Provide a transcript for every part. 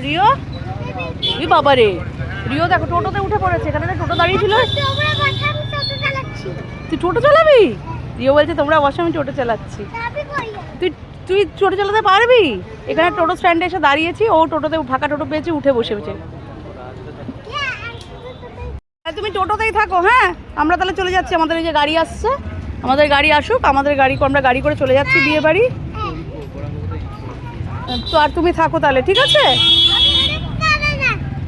Rio ই বাবা রে, Rio দেখো টোটোতে উঠে পড়েছে। এখানে টোটো দাঁড়িয়ে ছিল। তুই টোটো চালাবি? রিও বলছে তোমরা বসো, আমি টোটো চালাচ্ছি। তুই তুই টোটো চালাতে পারবি? এখানে টোটো স্ট্যান্ডে এসে দাঁড়িয়েছি, ও টোটোতে ফাঁকা টোটো পেয়েছি, উঠে বসেছে। তুমি টোটোতেই থাকো, হ্যাঁ? আমরা তাহলে চলে যাচ্ছি, আমাদের এই যে গাড়ি আসছে, আমাদের গাড়ি আসুক, আমাদের আমরা গাড়ি করে চলে যাচ্ছি বিয়ে বাড়ি। তো আর তুমি থাকো তাহলে, ঠিক আছে?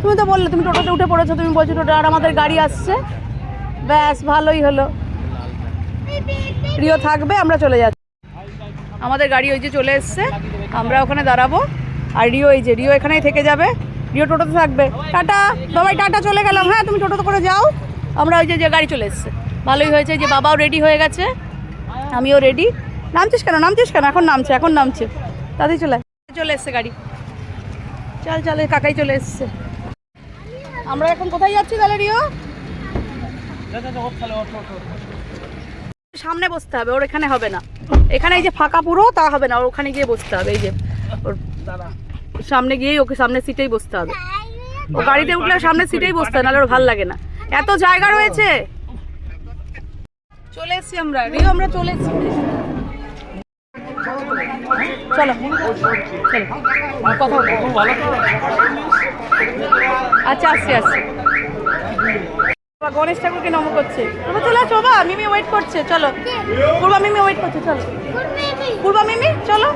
তুমি তো বললে তুমি টোটোতে উঠে পড়েছো, তুমি বলছো টোটো, আর আমাদের গাড়ি আসছে, ব্যাস ভালোই হলো। রিও থাকবে, আমরা চলে যাচ্ছি। আমাদের গাড়ি ওই যে চলে এসছে, আমরা ওখানে দাঁড়াবো। আর রিও এই যে রিও এখানেই থেকে যাবে, রিও টোটোতে থাকবে। টাটা বাবাই, টাটা, চলে গেলাম। হ্যাঁ তুমি টোটোতে করে যাও, আমরা ওই যে গাড়ি চলে এসছে। ভালোই হয়েছে যে বাবাও রেডি হয়ে গেছে, আমিও রেডি। নামছিস কেন? এখন নামছে তাতেই চলে এসছে গাড়ি। চল কাকাই চলে এসছে। আমরা এখন কোথায় যাচ্ছি তাহলে রিও? সামনে বসতে হবে, ওর এখানে হবে না। এখানে এই যে ফাঁকা পুরো, তা হবে না, ওর ওখানে গিয়ে বসতে হবে। এই যে ওর সামনে গিয়েই ওকে সামনের সিটেই বসতে হবে। ও গাড়িতে উঠলে সামনের সিটেই বসতে হবে, নাহলে ওর ভালো লাগে না। এত জায়গা রয়েছে। চলে এসছি আমরা, রিও আমরা চলে এসছি। চলো কথা আচ্ছা, আসছি। গণেশ ঠাকুরকে নম করছে। চলে আসো বাবা, মিমি ওয়েট করছে। চলো পূর্বা মিমি ওয়েট করছে। চলো পূর্বা মিমি, চলো।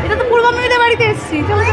এটা তো পূর্বা মিমিদের বাড়িতে এসছি। চলো।